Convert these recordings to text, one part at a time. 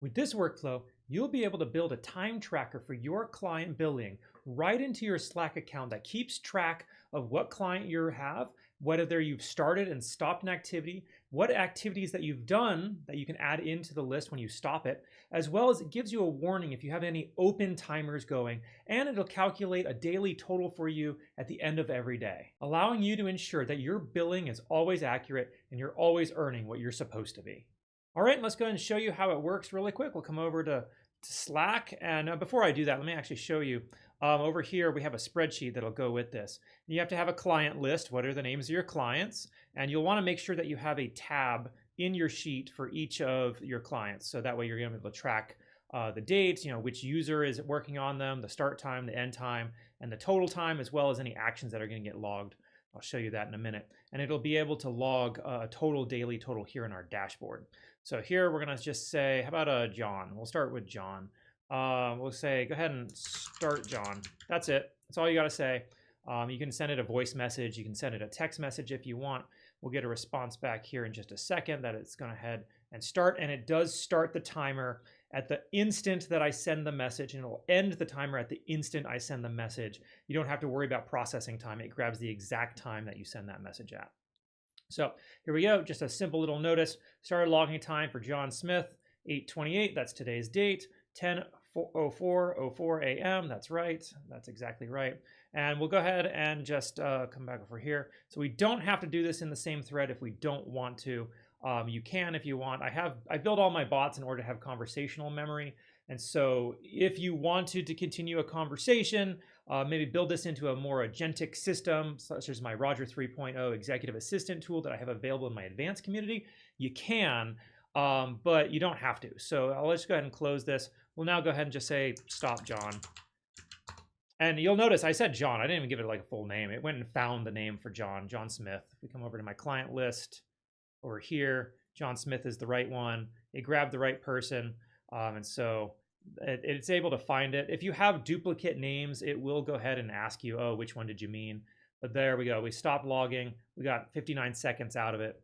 With this workflow, you'll be able to build a time tracker for your client billing right into your Slack account that keeps track of what client you have, whether you've started and stopped an activity, what activities that you've done that you can add into the list when you stop it, as well as it gives you a warning if you have any open timers going, and it'll calculate a daily total for you at the end of every day, allowing you to ensure that your billing is always accurate and you're always earning what you're supposed to be. All right, let's go ahead and show you how it works really quick. We'll come over to Slack, and before I do that, let me actually show you. Over here, we have a spreadsheet that'll go with this. You have to have a client list. What are the names of your clients? And you'll want to make sure that you have a tab in your sheet for each of your clients. So that way you're going to be able to track the dates, which user is working on them, the start time, the end time, and the total time, as well as any actions that are going to get logged. I'll show you that in a minute. And it'll be able to log a daily total here in our dashboard. So here we're going to just say, how about John? We'll start with John. We'll say, go ahead and start John. That's it. That's all you got to say. You can send it a voice message. You can send it a text message if you want. We'll get a response back here in just a second that it's going to head and start. And it does start the timer at the instant that I send the message, and it'll end the timer at the instant I send the message. You don't have to worry about processing time. It grabs the exact time that you send that message at. So here we go. Just a simple little notice. Started logging time for John Smith, 8:28. That's today's date. 10:04 a.m. That's right. That's exactly right. And we'll go ahead and just come back over here. So we don't have to do this in the same thread if we don't want to. You can if you want. I built all my bots in order to have conversational memory. And so if you wanted to continue a conversation, maybe build this into a more agentic system, such as my Roger 3.0 executive assistant tool that I have available in my advanced community, you can, but you don't have to. So I'll just go ahead and close this. We'll now go ahead and just say, stop John. And you'll notice I said John. I didn't even give it like a full name. It went and found the name for John Smith. If we come over to my client list over here, John Smith is the right one. It grabbed the right person. And so it's able to find it. If you have duplicate names, it will go ahead and ask you, oh, which one did you mean? But there we go. We stopped logging. We got 59 seconds out of it.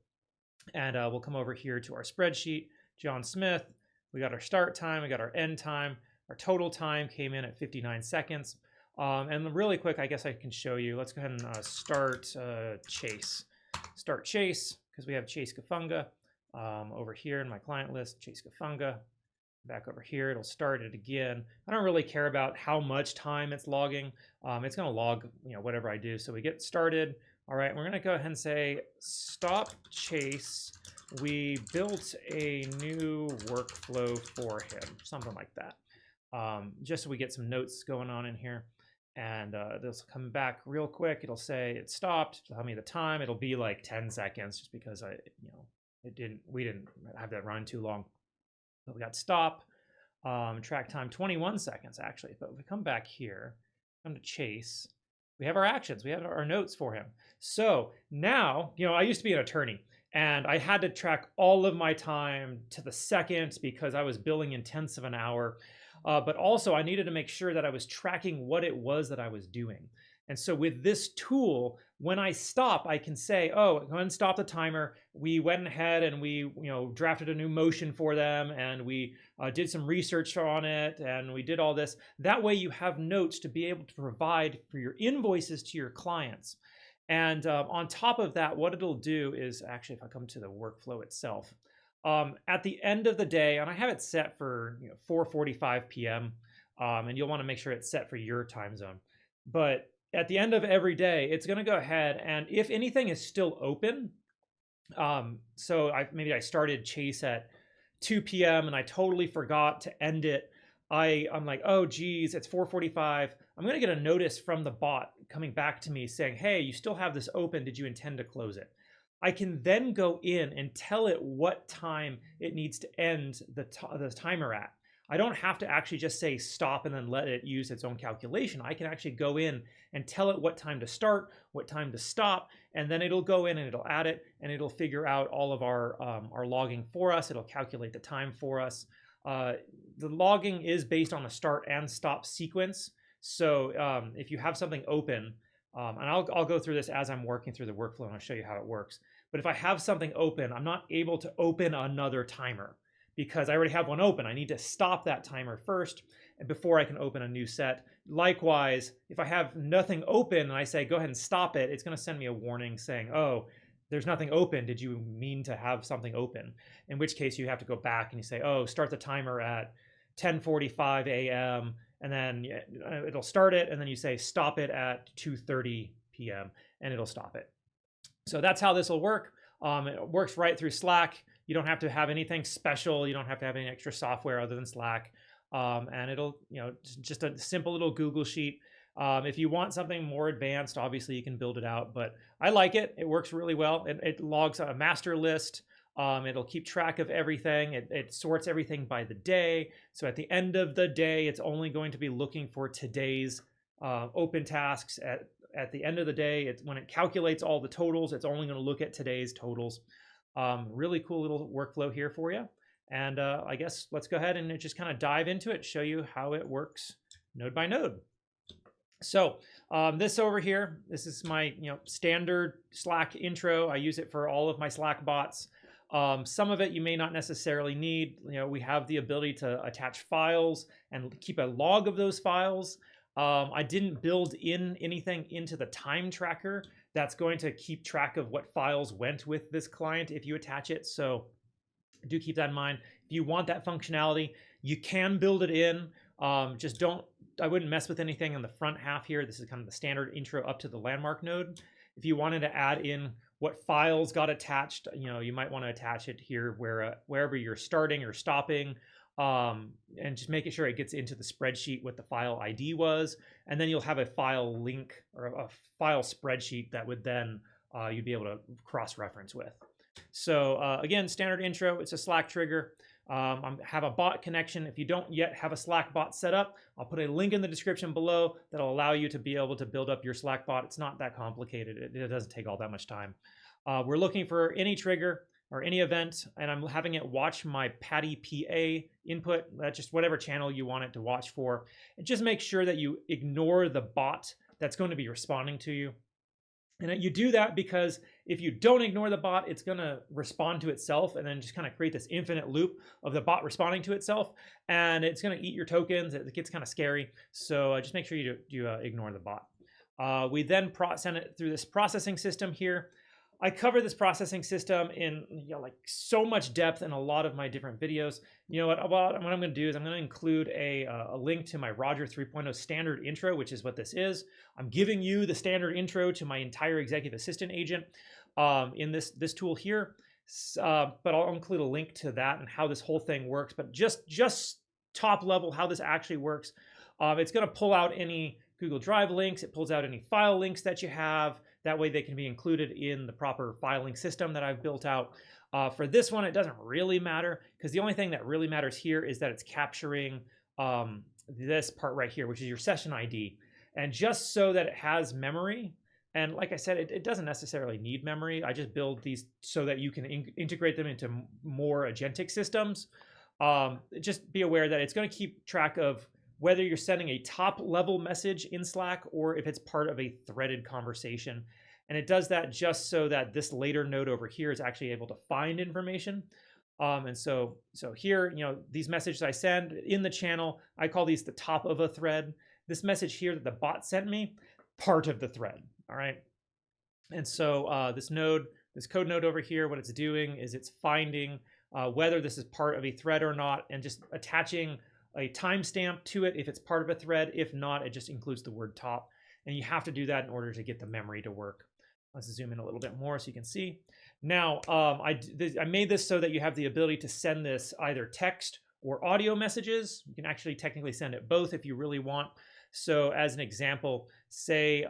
And we'll come over here to our spreadsheet, John Smith. We got our start time. We got our end time. Our total time came in at 59 seconds. And really quick, I guess I can show you. Let's go ahead and start Chase. Start Chase, because we have Chase Kafunga over here in my client list, Chase Kafunga. Back over here, it'll start it again. I don't really care about how much time it's logging. It's going to log, whatever I do. So we get started. All right, we're going to go ahead and say, stop Chase. We built a new workflow for him, something like that. Just so we get some notes going on in here. And this will come back real quick. It'll say it stopped. Tell me the time. It'll be like 10 seconds, just because we didn't have that run too long. But we got stop, track time 21 seconds actually. But if we come back here, come to Chase, we have our actions. We have our notes for him. So now, I used to be an attorney, and I had to track all of my time to the second because I was billing in tenths of an hour. But also I needed to make sure that I was tracking what it was that I was doing. And so with this tool, when I stop, I can say, oh, go ahead and stop the timer. We went ahead and we drafted a new motion for them, and we did some research on it, and we did all this. That way you have notes to be able to provide for your invoices to your clients. And on top of that, what it'll do is, actually, if I come to the workflow itself, at the end of the day, and I have it set for 4:45 p.m., and you'll want to make sure it's set for your time zone. But at the end of every day, it's going to go ahead, and if anything is still open, so maybe I started Chase at 2 p.m. and I totally forgot to end it. I'm like, oh geez, it's 4:45. I'm going to get a notice from the bot coming back to me saying, hey, you still have this open. Did you intend to close it? I can then go in and tell it what time it needs to end the timer at. I don't have to actually just say stop and then let it use its own calculation. I can actually go in and tell it what time to start, what time to stop, and then it'll go in and it'll add it, and it'll figure out all of our logging for us. It'll calculate the time for us. The logging is based on a start and stop sequence. So if you have something open, and I'll go through this as I'm working through the workflow, and I'll show you how it works. But if I have something open, I'm not able to open another timer, because I already have one open. I need to stop that timer first before I can open a new set. Likewise, if I have nothing open and I say, go ahead and stop it, it's going to send me a warning saying, oh, there's nothing open. Did you mean to have something open? In which case you have to go back and you say, oh, start the timer at 10:45 a.m. and then it'll start it, and then you say stop it at 2:30 p.m. and it'll stop it. So that's how this will work. It works right through Slack. You don't have to have anything special. You don't have to have any extra software other than Slack. And it'll, just a simple little Google Sheet. If you want something more advanced, obviously you can build it out, but I like it. It works really well. It logs a master list. It'll keep track of everything. It sorts everything by the day. So at the end of the day, it's only going to be looking for today's open tasks. At the end of the day, when it calculates all the totals, it's only going to look at today's totals. Really cool little workflow here for you. And I guess let's go ahead and just kind of dive into it, show you how it works node by node. So this over here, this is my standard Slack intro. I use it for all of my Slack bots. Some of it you may not necessarily need. We have the ability to attach files and keep a log of those files. I didn't build in anything into the time tracker that's going to keep track of what files went with this client if you attach it. So do keep that in mind. If you want that functionality, you can build it in. I wouldn't mess with anything in the front half here. This is kind of the standard intro up to the landmark node. If you wanted to add in what files got attached, you might want to attach it here wherever you're starting or stopping, and just making sure it gets into the spreadsheet what the file ID was, and then you'll have a file link or a file spreadsheet that would then you'd be able to cross-reference with. So again, standard intro, it's a Slack trigger. I have a bot connection. If you don't yet have a Slack bot set up, I'll put a link in the description below that'll allow you to be able to build up your Slack bot. It's not that complicated. It doesn't take all that much time. We're looking for any trigger or any event, and I'm having it watch my Patty PA input. That's just whatever channel you want it to watch for. And just make sure that you ignore the bot that's going to be responding to you. And you do that because if you don't ignore the bot, it's going to respond to itself and then just kind of create this infinite loop of the bot responding to itself. And it's going to eat your tokens. It gets kind of scary. So just make sure you ignore the bot. We then send it through this processing system here. I cover this processing system in like so much depth in a lot of my different videos. What I'm going to do is I'm going to include a link to my Roger 3.0 standard intro, which is what this is. I'm giving you the standard intro to my entire executive assistant agent in this tool here. But I'll include a link to that and how this whole thing works. But just top level, how this actually works. It's going to pull out any Google Drive links. It pulls out any file links that you have. That way they can be included in the proper filing system that I've built out. For this one, it doesn't really matter because the only thing that really matters here is that it's capturing this part right here, which is your session ID. And just so that it has memory, and like I said, it doesn't necessarily need memory. I just build these so that you can integrate them into more agentic systems. Just be aware that it's going to keep track of whether you're sending a top level message in Slack or if it's part of a threaded conversation. And it does that just so that this later node over here is actually able to find information. And so here, these messages I send in the channel, I call these the top of a thread. This message here that the bot sent me, part of the thread, all right? And so this code node over here, what it's doing is it's finding whether this is part of a thread or not, and just attaching a timestamp to it if it's part of a thread. If not, it just includes the word top. And you have to do that in order to get the memory to work. Let's zoom in a little bit more so you can see. Now, I made this so that you have the ability to send this either text or audio messages. You can actually technically send it both if you really want. So as an example, say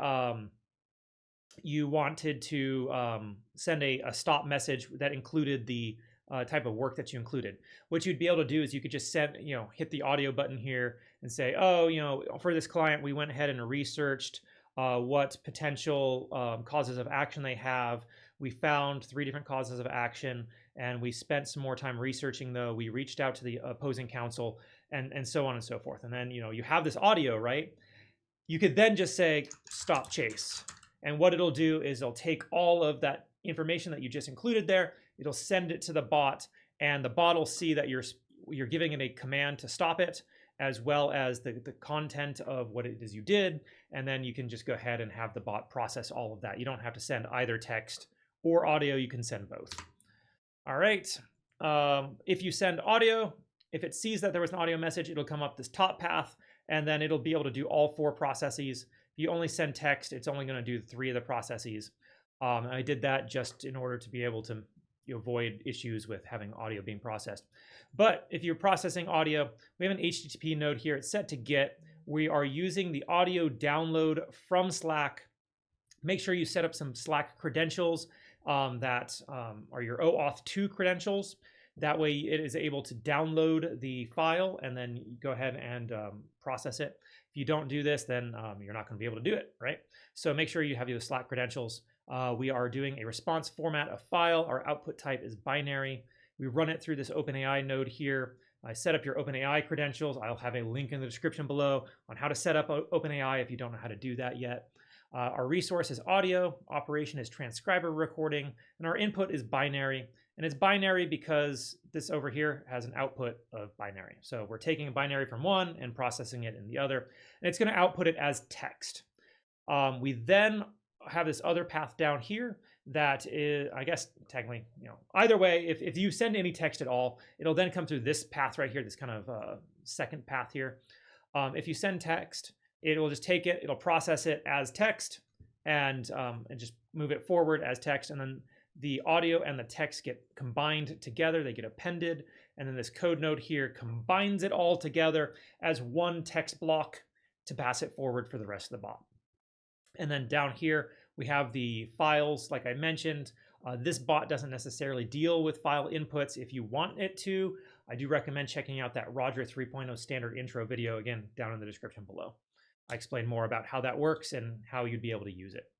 you wanted to send a stop message that included the type of work that you included. What you'd be able to do is you could just hit the audio button here and say, oh, for this client, we went ahead and researched what potential causes of action they have. We found 3 different causes of action, and we spent some more time researching though. We reached out to the opposing counsel, and so on and so forth. And then, you have this audio, right? You could then just say, stop chase. And what it'll do is it'll take all of that information that you just included there, it'll send it to the bot, and the bot will see that you're giving it a command to stop it, as well as the content of what it is you did, and then you can just go ahead and have the bot process all of that. You don't have to send either text or audio, you can send both. All right, if you send audio, if it sees that there was an audio message, it'll come up this top path, and then it'll be able to do all 4 processes. If you only send text, it's only going to do 3 of the processes. I did that just in order to be able to avoid issues with having audio being processed. But if you're processing audio, we have an HTTP node here. It's set to GET. We are using the audio download from Slack. Make sure you set up some Slack credentials that are your OAuth 2 credentials. That way it is able to download the file and then go ahead and process it. If you don't do this, then you're not going to be able to do it, right? So make sure you have your Slack credentials. We are doing a response format of file. Our output type is binary. We run it through this OpenAI node here. I set up your OpenAI credentials. I'll have a link in the description below on how to set up OpenAI if you don't know how to do that yet. Our resource is audio, operation is transcriber recording, and our input is binary. And it's binary because this over here has an output of binary. So we're taking a binary from one and processing it in the other, and it's going to output it as text. We then have this other path down here that is, I guess, technically, either way, if you send any text at all, it'll then come through this path right here, this kind of second path here. If you send text, it will just take it, it'll process it as text and just move it forward as text, and then the audio and the text get combined together, they get appended, and then this code node here combines it all together as one text block to pass it forward for the rest of the bot. And then down here, we have the files, like I mentioned. This bot doesn't necessarily deal with file inputs. If you want it to, I do recommend checking out that Roger 3.0 standard intro video, again, down in the description below. I explain more about how that works and how you'd be able to use it.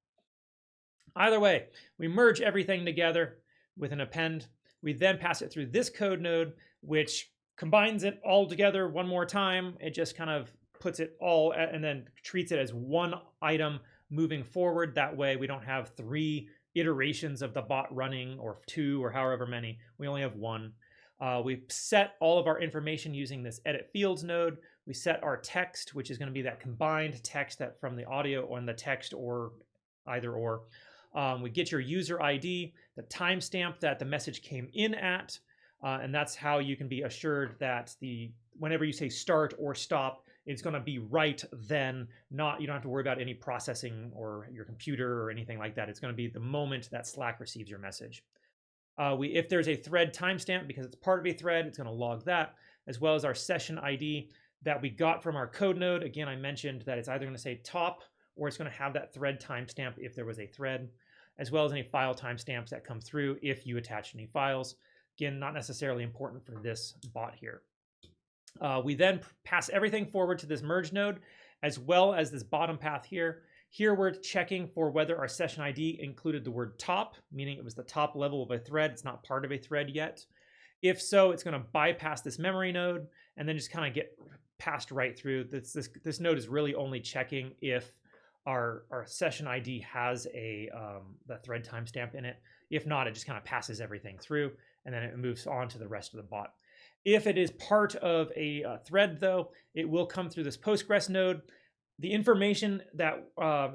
Either way, we merge everything together with an append. We then pass it through this code node, which combines it all together one more time. It just kind of puts it all and then treats it as one item moving forward. That way we don't have 3 iterations of the bot running, or 2, or however many. We only have 1. We set all of our information using this edit fields node. We set our text, which is going to be that combined text that from the audio on the text, or either or. We get your user ID, the timestamp that the message came in at, and that's how you can be assured that whenever you say start or stop, it's going to be right then. You don't have to worry about any processing or your computer or anything like that. It's going to be the moment that Slack receives your message. If there's a thread timestamp, because it's part of a thread, it's going to log that, as well as our session ID that we got from our code node. Again, I mentioned that it's either going to say top, or it's going to have that thread timestamp if there was a thread, as well as any file timestamps that come through if you attach any files. Again, not necessarily important for this bot here. We then pass everything forward to this merge node, as well as this bottom path here. Here we're checking for whether our session ID included the word top, meaning it was the top level of a thread. It's not part of a thread yet. If so, it's going to bypass this memory node and then just kind of get passed right through. This node is really only checking if our session ID has the thread timestamp in it. If not, it just kind of passes everything through, and then it moves on to the rest of the bot. If it is part of a thread, though, it will come through this Postgres node. The information that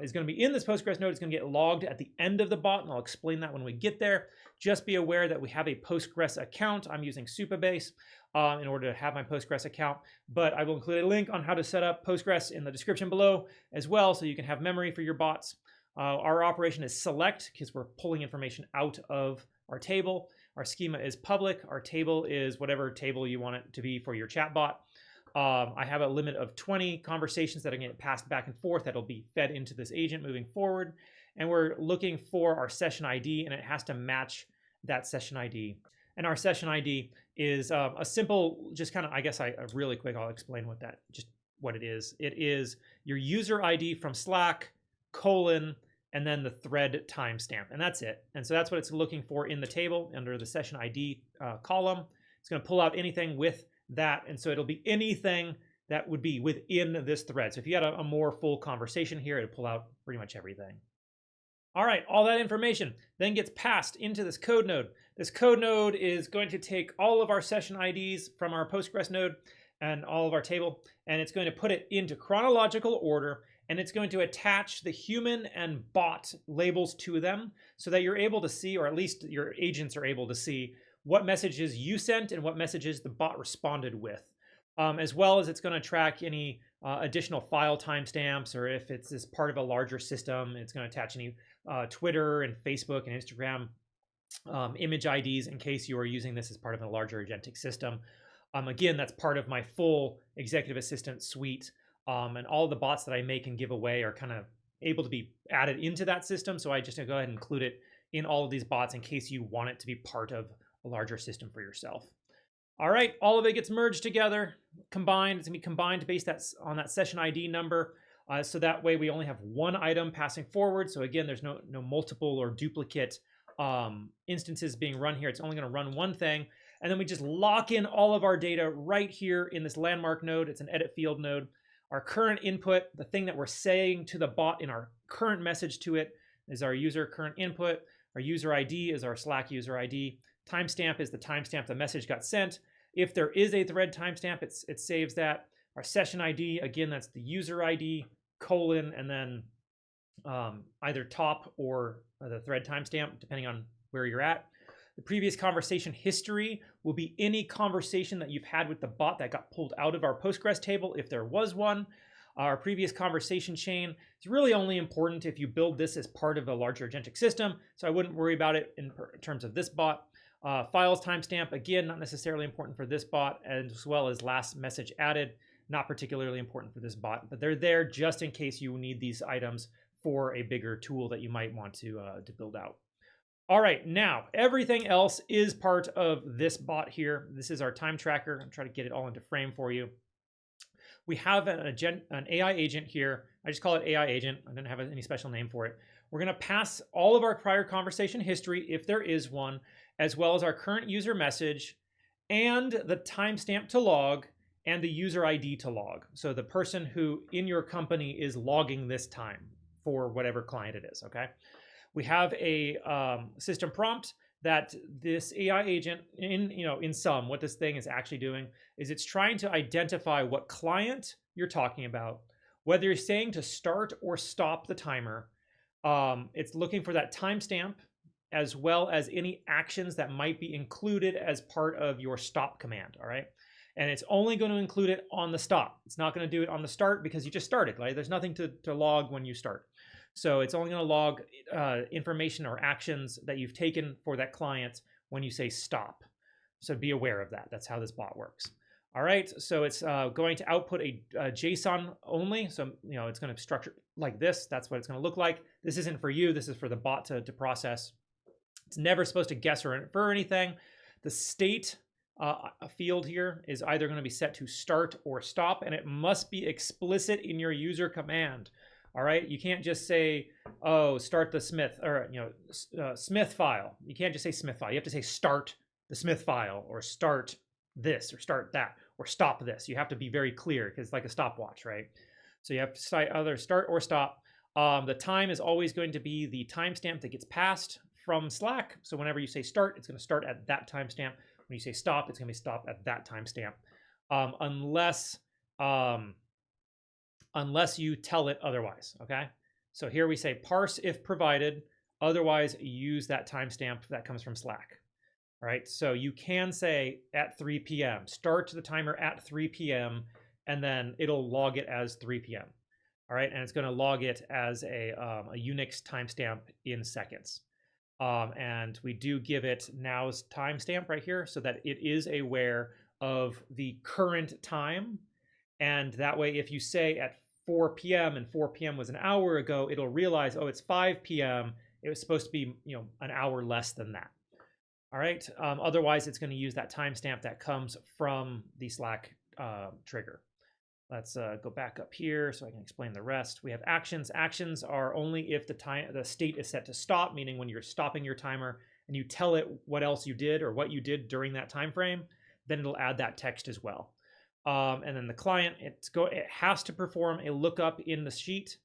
is going to be in this Postgres node is going to get logged at the end of the bot, and I'll explain that when we get there. Just be aware that we have a Postgres account. I'm using Supabase in order to have my Postgres account, but I will include a link on how to set up Postgres in the description below as well, so you can have memory for your bots. Our operation is select because we're pulling information out of our table. Our schema is public. Our table is whatever table you want it to be for your chatbot. I have a limit of 20 conversations that are going to get passed back and forth that'll be fed into this agent moving forward. And we're looking for our session ID, and it has to match that session ID. And our session ID is a simple, just kind of, I guess really quick, I'll explain what it is. It is your user ID from Slack, and then the thread timestamp, and that's it. And so that's what it's looking for in the table under the session ID column. It's going to pull out anything with that, and so it'll be anything that would be within this thread. So if you had a more full conversation here, it'll pull out pretty much everything. All right, all that information then gets passed into this code node. This code node is going to take all of our session IDs from our Postgres node and all of our table, and it's going to put it into chronological order, and it's going to attach the human and bot labels to them so that you're able to see, or at least your agents are able to see, what messages you sent and what messages the bot responded with. As well as it's going to track any additional file timestamps, or if it's this part of a larger system, it's going to attach any Twitter and Facebook and Instagram image IDs in case you are using this as part of a larger agentic system. Again, that's part of my full executive assistant suite, and all the bots that I make and give away are kind of able to be added into that system. So I just go ahead and include it in all of these bots in case you want it to be part of a larger system for yourself. All right, all of it gets merged together, combined. It's gonna be combined based on that session ID number. So that way we only have one item passing forward. So again, there's no multiple or duplicate instances being run here. It's only gonna run one thing. And then we just lock in all of our data right here in this landmark node. It's an edit field node. Our current input, the thing that we're saying to the bot in our current message to it, is our user current input. Our user ID is our Slack user ID. Timestamp is the timestamp the message got sent. If there is a thread timestamp, it saves that. Our session ID, again, that's the user ID, colon, and then either top or the thread timestamp, depending on where you're at. The previous conversation history will be any conversation that you've had with the bot that got pulled out of our Postgres table, if there was one. Our previous conversation chain is really only important if you build this as part of a larger agentic system, so I wouldn't worry about it in terms of this bot. Files timestamp, again, not necessarily important for this bot, as well as last message added, not particularly important for this bot, but they're there just in case you need these items for a bigger tool that you might want to build out. All right, now everything else is part of this bot here. This is our time tracker. I'm trying to get it all into frame for you. We have an AI agent here. I just call it AI agent. I don't have any special name for it. We're going to pass all of our prior conversation history, if there is one, as well as our current user message and the timestamp to log and the user ID to log. So the person who in your company is logging this time for whatever client it is, okay? We have a system prompt that this AI agent, in sum, what this thing is actually doing is it's trying to identify what client you're talking about, whether you're saying to start or stop the timer. It's looking for that timestamp, as well as any actions that might be included as part of your stop command, all right? And it's only going to include it on the stop. It's not going to do it on the start because you just started, right? There's nothing to log when you start. So it's only going to log information or actions that you've taken for that client when you say stop. So be aware of that. That's how this bot works. All right, so it's going to output a JSON only. So, it's going to structure like this. That's what it's going to look like. This isn't for you. This is for the bot to process. It's never supposed to guess or infer anything. The state field here is either going to be set to start or stop, and it must be explicit in your user command. All right, you can't just say, oh, start the Smith, or Smith file. You can't just say Smith file. You have to say start the Smith file, or start this, or start that, or stop this. You have to be very clear because it's like a stopwatch, right? So you have to say either start or stop. The time is always going to be the timestamp that gets passed from Slack. So whenever you say start, it's going to start at that timestamp. When you say stop, it's going to be stop at that timestamp, unless you tell it otherwise, okay? So here we say parse if provided, otherwise use that timestamp that comes from Slack, all right? So you can say at 3 p.m., start the timer at 3 p.m., and then it'll log it as 3 p.m., all right? And it's gonna log it as a Unix timestamp in seconds. And we do give it now's timestamp right here so that it is aware of the current time. And that way, if you say at 4 p.m. and 4 p.m. was an hour ago, it'll realize, oh, it's 5 p.m. It was supposed to be, an hour less than that. All right. Otherwise, it's going to use that timestamp that comes from the Slack trigger. Let's go back up here so I can explain the rest. We have actions. Actions are only if the state is set to stop, meaning when you're stopping your timer and you tell it what else you did or what you did during that time frame, then it'll add that text as well. And then the client, it has to perform a lookup in the sheet.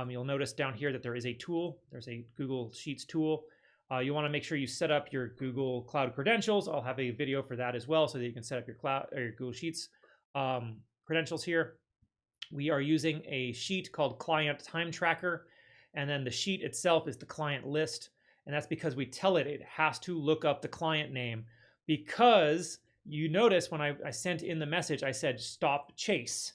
You'll notice down here that there is a tool. There's a Google Sheets tool. You want to make sure you set up your Google Cloud credentials. I'll have a video for that as well, so that you can set up your cloud or your Google Sheets credentials here. We are using a sheet called Client Time Tracker, and then the sheet itself is the client list, and that's because we tell it has to look up the client name, because you notice when I sent in the message, I said stop Chase.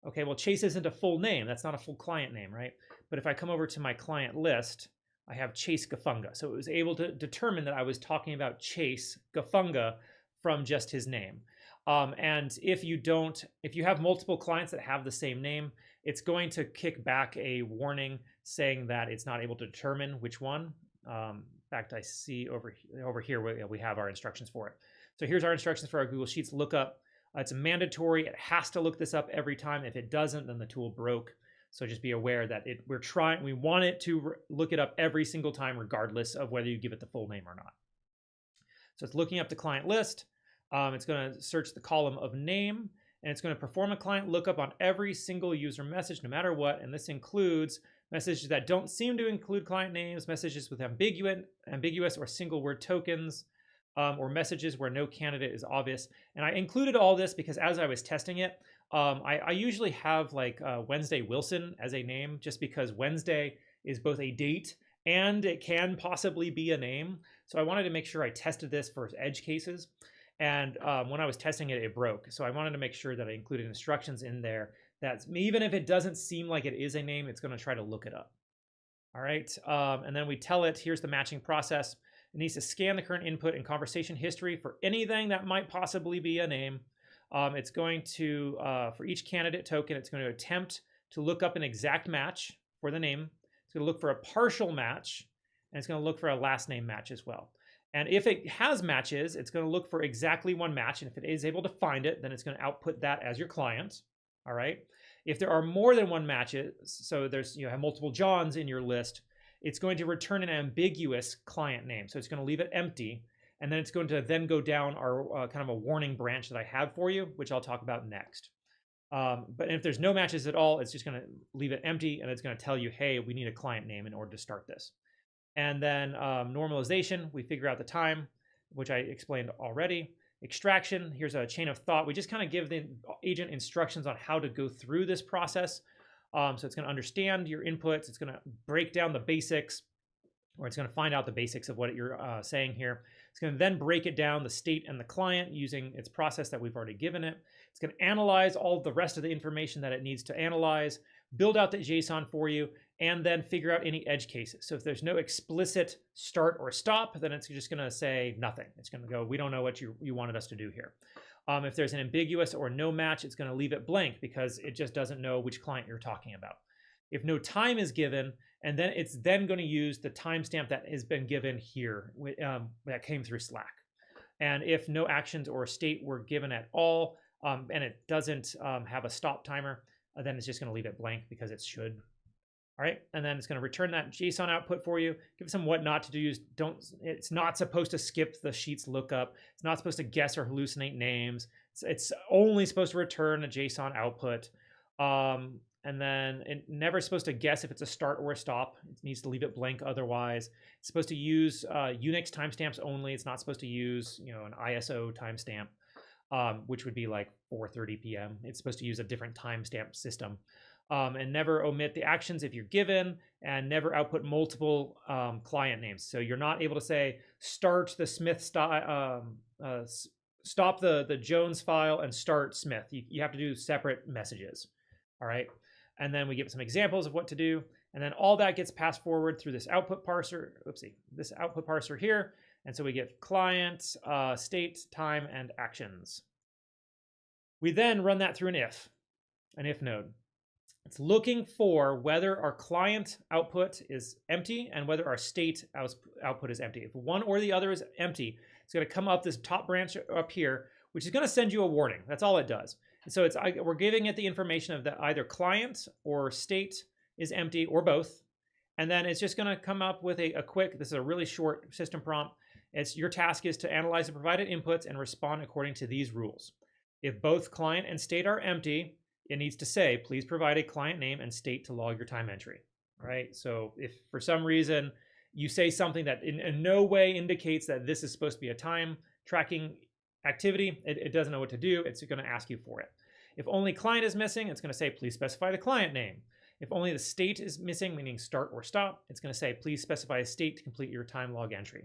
Okay, well, Chase isn't a full name. That's not a full client name, right? But if I come over to my client list, I have Chase Gafunga. So it was able to determine that I was talking about Chase Gafunga from just his name. And if you have multiple clients that have the same name, it's going to kick back a warning saying that it's not able to determine which one. In fact, I see over here we have our instructions for it. So here's our instructions for our Google Sheets lookup. It's mandatory. It has to look this up every time. If it doesn't, then the tool broke. So just be aware that we want it to look it up every single time, regardless of whether you give it the full name or not. So it's looking up the client list. It's going to search the column of name, and it's going to perform a client lookup on every single user message, no matter what. And this includes messages that don't seem to include client names, messages with ambiguous or single word tokens, or messages where no candidate is obvious. And I included all this because as I was testing it, I usually have like Wednesday Wilson as a name, just because Wednesday is both a date and it can possibly be a name. So I wanted to make sure I tested this for edge cases. And when I was testing it, it broke. So I wanted to make sure that I included instructions in there that even if it doesn't seem like it is a name, it's going to try to look it up. All right. And then we tell it, here's the matching process. It needs to scan the current input and conversation history for anything that might possibly be a name. It's going to, for each candidate token, it's going to attempt to look up an exact match for the name. It's going to look for a partial match, and it's going to look for a last name match as well. And if it has matches, it's going to look for exactly one match. And if it is able to find it, then it's going to output that as your client. All right. If there are more than one matches, so you have multiple Johns in your list, it's going to return an ambiguous client name. So it's going to leave it empty. And then it's going to then go down our kind of a warning branch that I have for you, which I'll talk about next. But if there's no matches at all, it's just going to leave it empty, and it's going to tell you, hey, we need a client name in order to start this. And then normalization, we figure out the time, which I explained already. Extraction, here's a chain of thought. We just kind of give the agent instructions on how to go through this process. So it's going to understand your inputs. It's going to break down the basics, or it's going to find out the basics of what you're saying here. It's going to then break it down, the state and the client, using its process that we've already given it. It's going to analyze all the rest of the information that it needs to analyze, build out the JSON for you, and then figure out any edge cases. So if there's no explicit start or stop, then it's just going to say nothing. It's going to go, we don't know what you wanted us to do here. If there's an ambiguous or no match, it's going to leave it blank because it just doesn't know which client you're talking about. If no time is given, and then it's then going to use the timestamp that has been given here that came through Slack. And if no actions or state were given at all, and it doesn't have a stop timer, then it's just going to leave it blank because it should. All right, and then it's going to return that JSON output for you. Give it some what not to do. It's not supposed to skip the Sheets lookup. It's not supposed to guess or hallucinate names. It's only supposed to return a JSON output. And then it's never supposed to guess if it's a start or a stop. It needs to leave it blank otherwise. It's supposed to use Unix timestamps only. It's not supposed to use an ISO timestamp, which would be like 4:30 p.m. It's supposed to use a different timestamp system. And never omit the actions if you're given, and never output multiple client names. So you're not able to say start the Smith style, stop the Jones file and start Smith. You have to do separate messages. All right. And then we give some examples of what to do. And then all that gets passed forward through this output parser. Oopsie, this output parser here. And so we get client, state, time, and actions. We then run that through an if node. It's looking for whether our client output is empty and whether our state output is empty. If one or the other is empty, it's going to come up this top branch up here, which is going to send you a warning. That's all it does. And so we're giving it the information of that either client or state is empty or both. And then it's just going to come up with a quick, this is a really short system prompt. Your task is to analyze the provided inputs and respond according to these rules. If both client and state are empty, it needs to say, please provide a client name and state to log your time entry. right? So if for some reason you say something that in no way indicates that this is supposed to be a time tracking activity, it doesn't know what to do. It's going to ask you for it. If only client is missing, it's going to say, please specify the client name. If only the state is missing, meaning start or stop, it's going to say, please specify a state to complete your time log entry.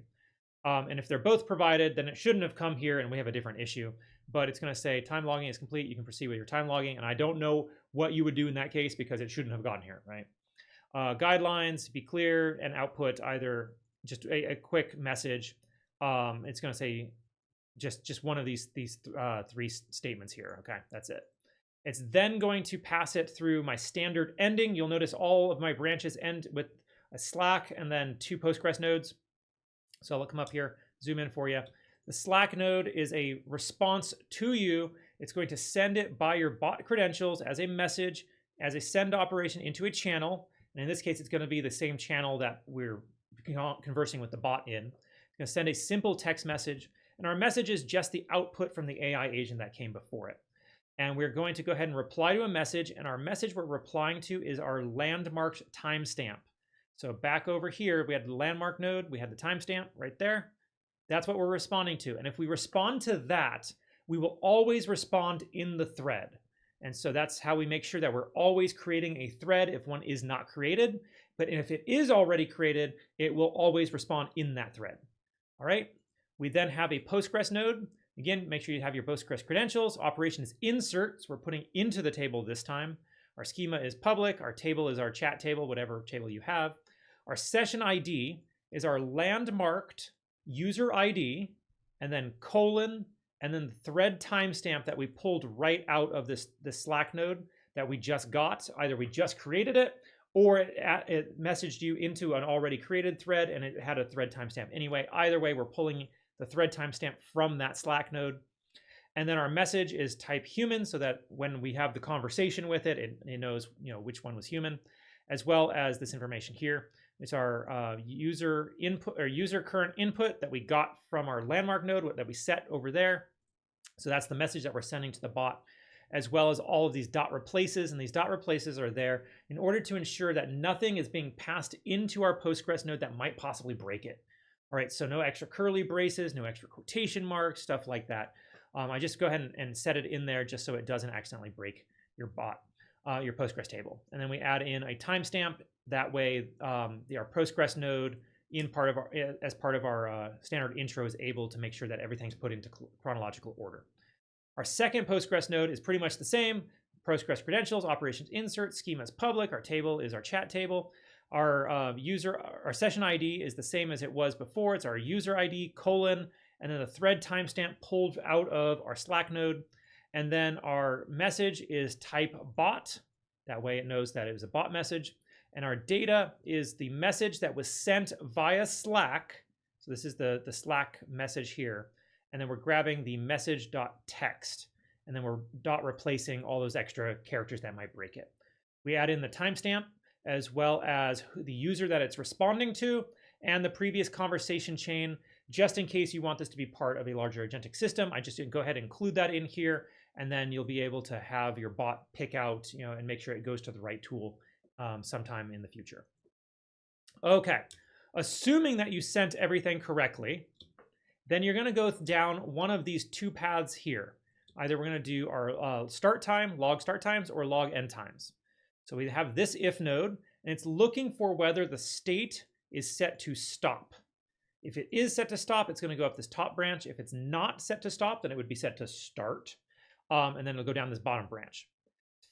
And if they're both provided, then it shouldn't have come here and we have a different issue. But it's going to say time logging is complete. You can proceed with your time logging. And I don't know what you would do in that case because it shouldn't have gotten here, right? Guidelines, be clear, and output either just a quick message. It's going to say just one of these three statements here. Okay, that's it. It's then going to pass it through my standard ending. You'll notice all of my branches end with a Slack and then 2 Postgres nodes. So I'll come up here, zoom in for you. The Slack node is a response to you. It's going to send it by your bot credentials as a message, as a send operation into a channel. And in this case, it's going to be the same channel that we're conversing with the bot in. It's going to send a simple text message. And our message is just the output from the AI agent that came before it. And we're going to go ahead and reply to a message. And our message we're replying to is our landmarked timestamp. So back over here, we had the landmark node. We had the timestamp right there. That's what we're responding to. And if we respond to that, we will always respond in the thread. And so that's how we make sure that we're always creating a thread if one is not created. But if it is already created, it will always respond in that thread. All right. We then have a Postgres node. Again, make sure you have your Postgres credentials. Operation is insert, so we're putting into the table this time. Our schema is public. Our table is our chat table, whatever table you have. Our session ID is our landmarked user ID, and then colon, and then the thread timestamp that we pulled right out of this Slack node that we just got. Either we just created it, or it messaged you into an already created thread, and it had a thread timestamp anyway. Either way, we're pulling the thread timestamp from that Slack node. And then our message is type human, so that when we have the conversation with it, it knows which one was human, as well as this information here. It's our user input or user current input that we got from our landmark node that we set over there. So that's the message that we're sending to the bot, as well as all of these dot replaces. And these dot replaces are there in order to ensure that nothing is being passed into our Postgres node that might possibly break it. All right, so no extra curly braces, no extra quotation marks, stuff like that. I just go ahead and set it in there just so it doesn't accidentally break your bot, your Postgres table. And then we add in a timestamp. That way, our Postgres node as part of our standard intro is able to make sure that everything's put into chronological order. Our second Postgres node is pretty much the same. Postgres credentials, operations insert, schema is public. Our table is our chat table. Our session ID is the same as it was before. It's our user ID colon, and then the thread timestamp pulled out of our Slack node. And then our message is type bot. That way it knows that it was a bot message. And our data is the message that was sent via Slack. So this is the Slack message here. And then we're grabbing the message.text. And then we're dot replacing all those extra characters that might break it. We add in the timestamp, as well as the user that it's responding to, and the previous conversation chain, just in case you want this to be part of a larger agentic system. I just go ahead and include that in here, and then you'll be able to have your bot pick out, and make sure it goes to the right tool sometime in the future. Okay, assuming that you sent everything correctly, then you're going to go down one of these 2 paths here. Either we're going to do our start time, log start times, or log end times. So we have this if node, and it's looking for whether the state is set to stop. If it is set to stop, it's going to go up this top branch. If it's not set to stop, then it would be set to start. And then it'll go down this bottom branch.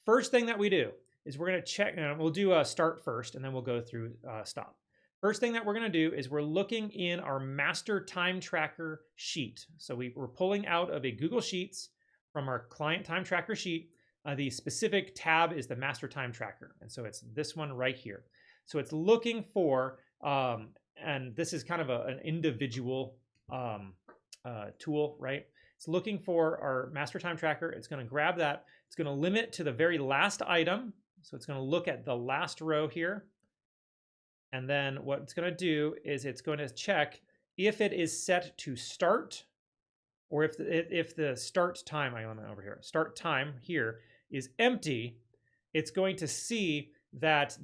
First thing that we do is we're going to check, and we'll do a start first, and then we'll go through stop. First thing that we're going to do is we're looking in our master time tracker sheet. So we're pulling out of a Google Sheets from our client time tracker sheet. The specific tab is the master time tracker. And so it's this one right here. So it's looking for, and this is kind of an individual tool, right? It's looking for our master time tracker. It's going to grab that. It's going to limit to the very last item. So it's going to look at the last row here. And then what it's going to do is it's going to check if it is set to start, or if the start time, I want over here, start time here is empty. It's going to see that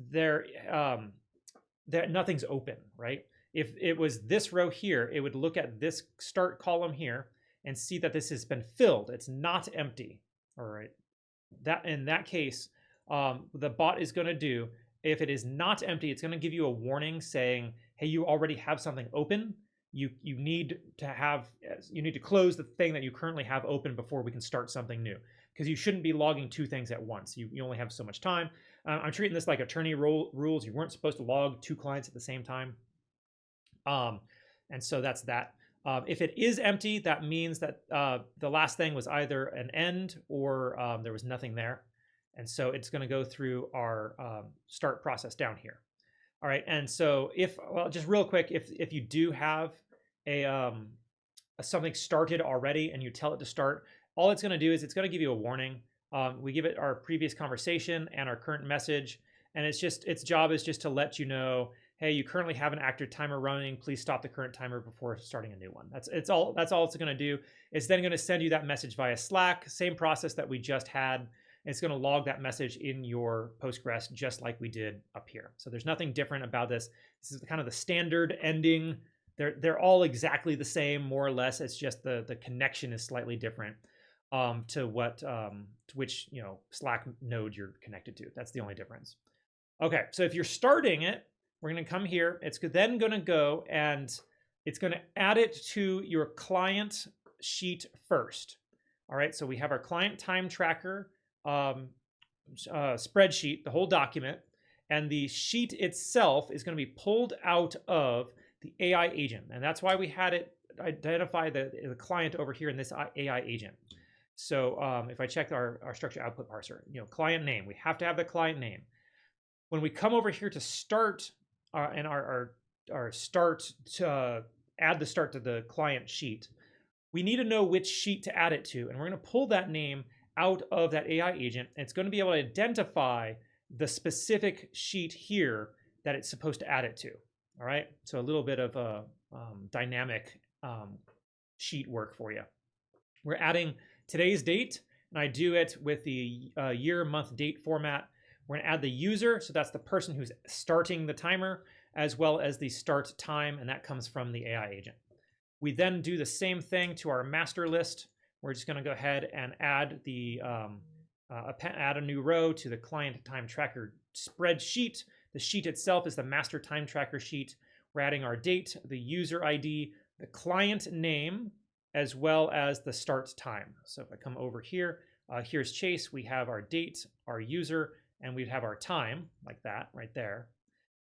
that nothing's open, right? If it was this row here, it would look at this start column here and see that this has been filled. It's not empty. All right. That in that case, the bot is going to do, if it is not empty, it's going to give you a warning saying, hey, you already have something open. You need to close the thing that you currently have open before we can start something new, because you shouldn't be logging two things at once. You only have so much time. I'm treating this like attorney rules. You weren't supposed to log two clients at the same time. And so that's that. If it is empty, that means that the last thing was either an end or there was nothing there. And so it's going to go through our start process down here. All right. And so just real quick, if you do have a something started already and you tell it to start, all it's going to do is it's going to give you a warning. We give it our previous conversation and our current message. And its job is just to let you know, hey, you currently have an active timer running. Please stop the current timer before starting a new one. That's all it's going to do. It's then going to send you that message via Slack, same process that we just had. It's going to log that message in your Postgres just like we did up here. So there's nothing different about this. This is kind of the standard ending. They're all exactly the same, more or less. It's just the connection is slightly different to which Slack node you're connected to. That's the only difference. Okay, so if you're starting it, we're going to come here. It's then going to go and it's going to add it to your client sheet first. All right, so we have our client time tracker spreadsheet, the whole document, and the sheet itself is going to be pulled out of the AI agent. And that's why we had it identify the client over here in this AI agent. So if I check our structure output parser, client name, we have to have the client name. When we come over here to start and our start to add the start to the client sheet, we need to know which sheet to add it to. And we're going to pull that name out of that AI agent. And it's going to be able to identify the specific sheet here that it's supposed to add it to. All right. So a little bit of a dynamic sheet work for you. We're adding today's date, and I do it with the year, month, date format. We're going to add the user, so that's the person who's starting the timer, as well as the start time, and that comes from the AI agent. We then do the same thing to our master list. We're just going to go ahead and add add a new row to the client time tracker spreadsheet. The sheet itself is the master time tracker sheet. We're adding our date, the user ID, the client name, as well as the start time. So if I come over here, here's Chase. We have our date, our user, and we'd have our time, like that, right there.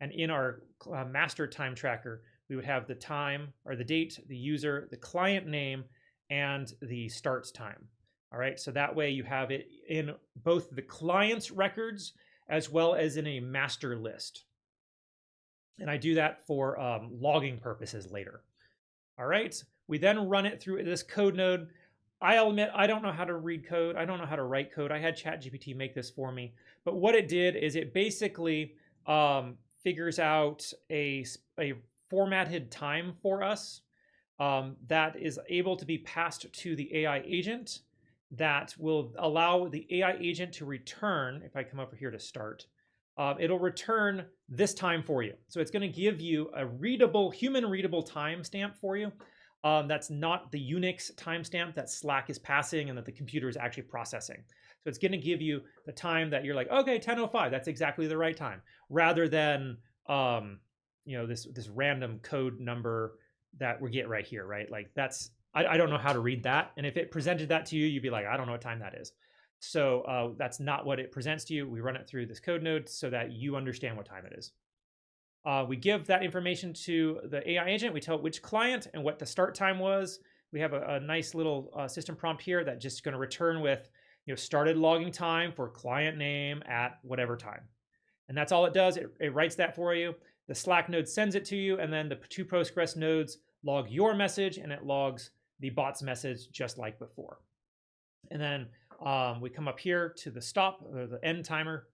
And in our master time tracker, we would have the time, or the date, the user, the client name, and the start time. All right, so that way you have it in both the client's records as well as in a master list. And I do that for logging purposes later. All right, we then run it through this code node. I'll admit, I don't know how to read code. I don't know how to write code. I had ChatGPT make this for me. But what it did is it basically figures out a formatted time for us that is able to be passed to the AI agent that will allow the AI agent to return, if I come over here to start, it'll return this time for you. So it's going to give you a readable, human-readable timestamp for you. That's not the Unix timestamp that Slack is passing and that the computer is actually processing. So it's going to give you the time that you're like, okay, 10:05, that's exactly the right time, rather than this random code number that we get right here, right? Like I don't know how to read that, and if it presented that to you, you'd be like, I don't know what time that is. So that's not what it presents to you. We run it through this code node so that you understand what time it is. We give that information to the AI agent. We tell it which client and what the start time was. We have a nice little system prompt here that just going to return with, started logging time for client name at whatever time. And that's all it does. It writes that for you. The Slack node sends it to you, and then the two Postgres nodes log your message, and it logs the bot's message just like before. And then we come up here to the stop or the end timer.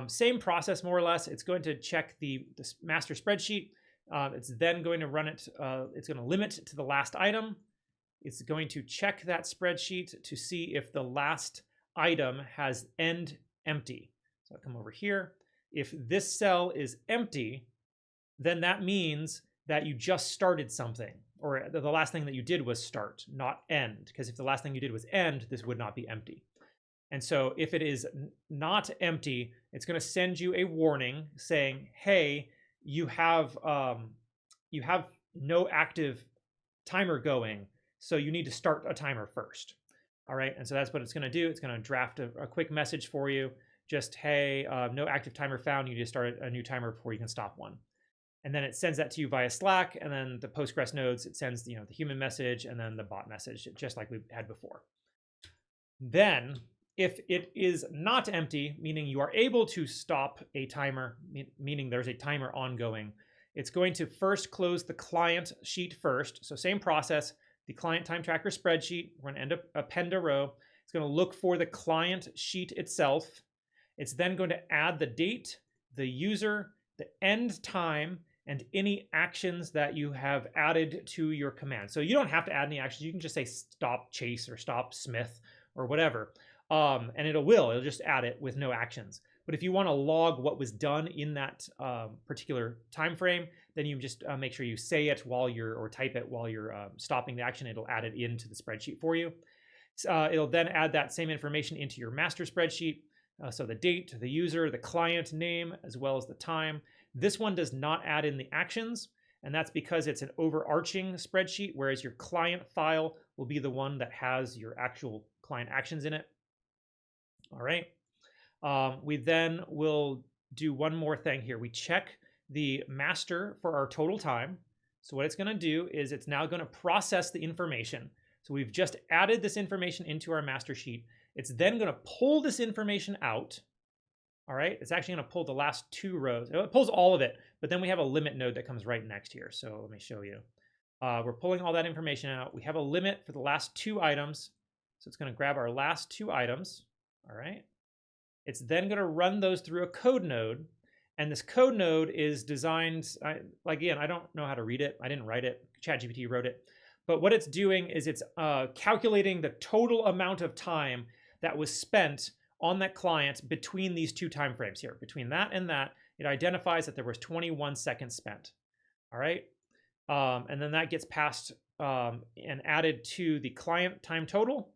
Same process, more or less. It's going to check the master spreadsheet. It's then going to run it. It's going to limit to the last item. It's going to check that spreadsheet to see if the last item has end empty. So I'll come over here. If this cell is empty, then that means that you just started something, or the last thing that you did was start, not end. Because if the last thing you did was end, this would not be empty. And so if it is not empty, it's going to send you a warning saying, hey, you have no active timer going, so you need to start a timer first. All right, and so that's what it's going to do. It's going to draft a quick message for you. Just, hey, no active timer found. You need to start a new timer before you can stop one. And then it sends that to you via Slack, and then the Postgres nodes, it sends the human message and then the bot message, just like we had before. Then, if it is not empty, meaning you are able to stop a timer, meaning there's a timer ongoing, it's going to first close the client sheet first. So same process, the client time tracker spreadsheet, we're going to append a row. It's going to look for the client sheet itself. It's then going to add the date, the user, the end time, and any actions that you have added to your command. So you don't have to add any actions. You can just say stop Chase or stop Smith or whatever. And it'll just add it with no actions. But if you want to log what was done in that particular time frame, then you just make sure you say it or type it while you're stopping the action. It'll add it into the spreadsheet for you. It'll then add that same information into your master spreadsheet. So the date, the user, the client name, as well as the time. This one does not add in the actions, and that's because it's an overarching spreadsheet, whereas your client file will be the one that has your actual client actions in it. All right. We then will do one more thing here. We check the master for our total time. So what it's going to do is it's now going to process the information. So we've just added this information into our master sheet. It's then going to pull this information out. All right. It's actually going to pull the last two rows. It pulls all of it, but then we have a limit node that comes right next here. So let me show you. We're pulling all that information out. We have a limit for the last two items. So it's going to grab our last two items. All right. It's then going to run those through a code node. And this code node is designed, again, I don't know how to read it. I didn't write it. ChatGPT wrote it. But what it's doing is it's calculating the total amount of time that was spent on that client between these two time frames here. Between that and that, it identifies that there was 21 seconds spent. All right. And then that gets passed and added to the client time total.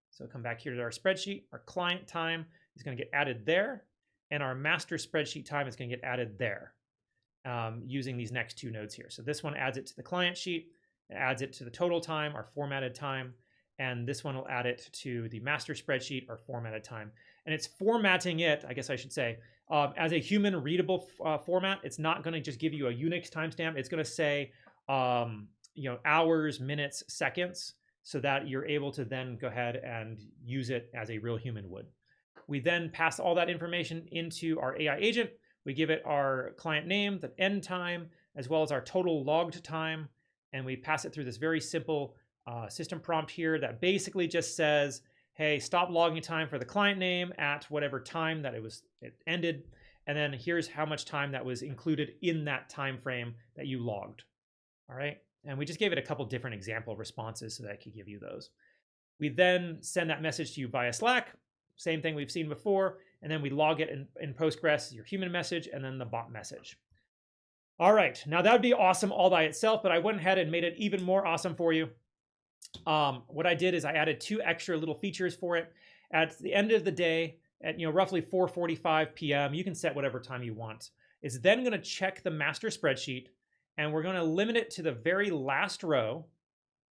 So come back here to our spreadsheet. Our client time is going to get added there. And our master spreadsheet time is going to get added there using these next two nodes here. So this one adds it to the client sheet. It adds it to the total time, our formatted time. And this one will add it to the master spreadsheet, our formatted time. And it's formatting it, I guess I should say, as a human readable format. It's not going to just give you a Unix timestamp. It's going to say, hours, minutes, seconds, so that you're able to then go ahead and use it as a real human would. We then pass all that information into our AI agent. We give it our client name, the end time, as well as our total logged time. And we pass it through this very simple system prompt here that basically just says, hey, stop logging time for the client name at whatever time that it ended. And then here's how much time that was included in that time frame that you logged. All right. And we just gave it a couple different example responses so that I could give you those. We then send that message to you via Slack. Same thing we've seen before. And then we log it in Postgres, your human message, and then the bot message. All right. Now that would be awesome all by itself, but I went ahead and made it even more awesome for you. What I did is I added two extra little features for it. At the end of the day, at roughly 4:45 p.m., you can set whatever time you want. It's then going to check the master spreadsheet, and we're going to limit it to the very last row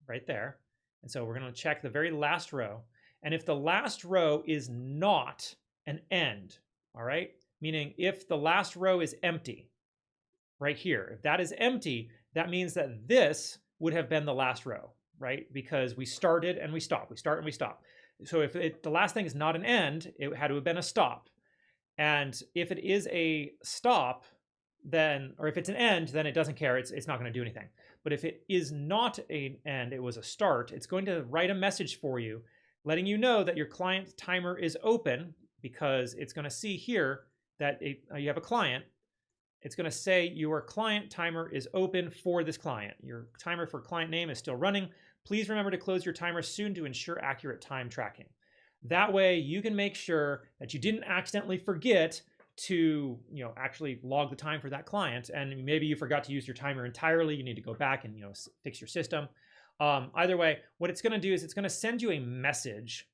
right there. And so we're going to check the very last row. And if the last row is not an end, all right, meaning if the last row is empty right here, if that is empty, that means that this would have been the last row, right? Because we started and we stopped, we start and we stop. So if the last thing is not an end, it had to have been a stop. And if it is a stop, then, or if it's an end, then it doesn't care. It's not going to do anything. But if it is not an end, it was a start, it's going to write a message for you, letting you know that your client timer is open, because it's going to see here that you have a client. It's going to say your client timer is open for this client. Your timer for client name is still running. Please remember to close your timer soon to ensure accurate time tracking. That way you can make sure that you didn't accidentally forget to, actually log the time for that client, and maybe you forgot to use your timer entirely, you need to go back and fix your system. Either way, what it's going to do is it's going to send you a message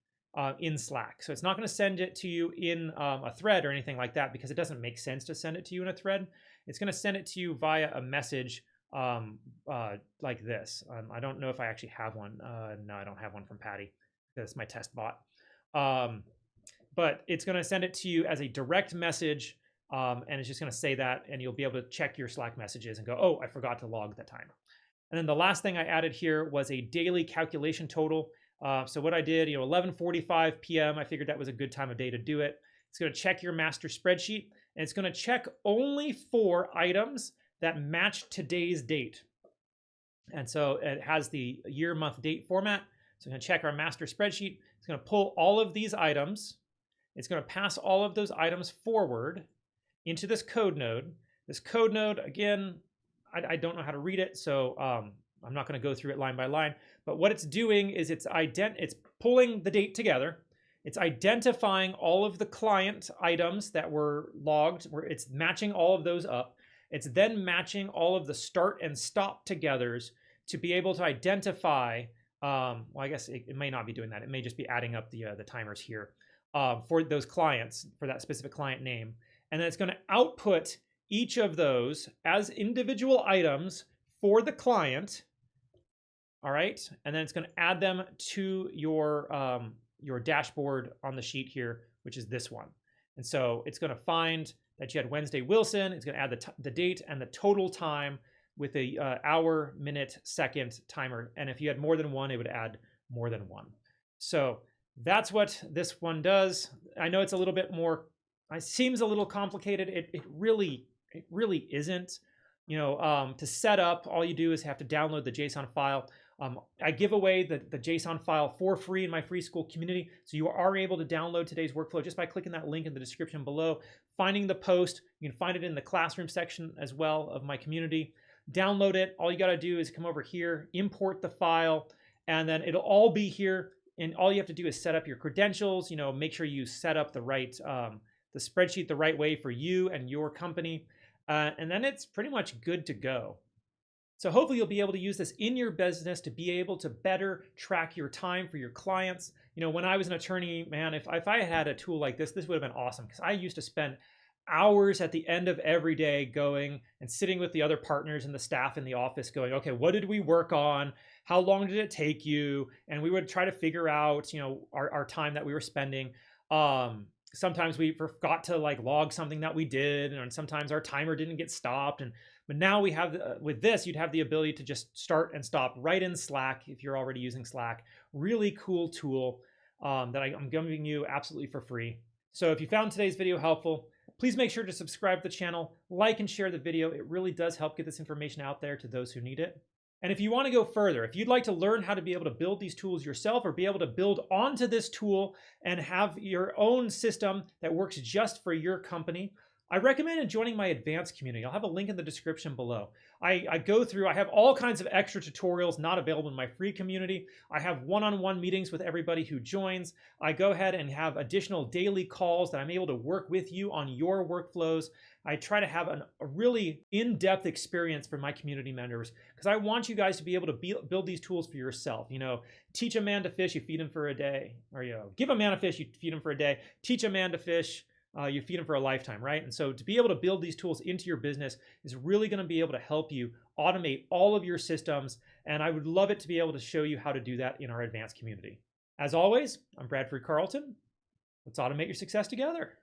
in Slack. So it's not going to send it to you in a thread or anything like that, because it doesn't make sense to send it to you in a thread. It's going to send it to you via a message like this. I don't know if I actually have one. No, I don't have one from Patty. That's my test bot. But it's going to send it to you as a direct message, and it's just going to say that, and you'll be able to check your Slack messages and go, oh, I forgot to log the timer. And then the last thing I added here was a daily calculation total. So what I did, 11:45 p.m., I figured that was a good time of day to do it. It's going to check your master spreadsheet, and it's going to check only for items that match today's date. And so it has the year, month, date format. So I'm going to check our master spreadsheet. It's going to pull all of these items. It's going to pass all of those items forward into this code node. This code node, again, I don't know how to read it, so I'm not going to go through it line by line. But what it's doing is it's pulling the date together. It's identifying all of the client items that were logged, where it's matching all of those up. It's then matching all of the start and stop togethers to be able to identify, well, I guess it may not be doing that. It may just be adding up the timers here for those clients, for that specific client name. And then it's going to output each of those as individual items for the client. All right. And then it's going to add them to your dashboard on the sheet here, which is this one. And so it's going to find that you had Wednesday Wilson. It's going to add the date and the total time with a hour, minute, second timer. And if you had more than one, it would add more than one. So that's what this one does. I know it's a little bit more, it seems a little complicated. It really isn't. To set up, all you do is have to download the JSON file. I give away the JSON file for free in my free school community. So you are able to download today's workflow just by clicking that link in the description below, finding the post. You can find it in the classroom section as well of my community. Download it. All you got to do is come over here, import the file, and then it'll all be here. And all you have to do is set up your credentials, make sure you set up the right, the spreadsheet the right way for you and your company. And then it's pretty much good to go. So hopefully you'll be able to use this in your business to be able to better track your time for your clients. When I was an attorney, man, if I had a tool like this would have been awesome, because I used to spend hours at the end of every day going and sitting with the other partners and the staff in the office going, okay, what did we work on? How long did it take you? And we would try to figure out, our time that we were spending. Sometimes we forgot to log something that we did, and sometimes our timer didn't get stopped. But now we have, with this, you'd have the ability to just start and stop right in Slack if you're already using Slack. Really cool tool that I'm giving you absolutely for free. So if you found today's video helpful, please make sure to subscribe to the channel, like and share the video. It really does help get this information out there to those who need it. And if you want to go further, if you'd like to learn how to be able to build these tools yourself, or be able to build onto this tool and have your own system that works just for your company, I recommend joining my advanced community. I'll have a link in the description below. I have all kinds of extra tutorials not available in my free community. I have one-on-one meetings with everybody who joins. I go ahead and have additional daily calls that I'm able to work with you on your workflows. I try to have a really in-depth experience for my community members, because I want you guys to be able to build these tools for yourself. Teach a man to fish, you feed him for a day. Or, give a man a fish, you feed him for a day. Teach a man to fish, you feed them for a lifetime, right? And so to be able to build these tools into your business is really going to be able to help you automate all of your systems. And I would love it to be able to show you how to do that in our advanced community. As always, I'm Bradford Carlton. Let's automate your success together.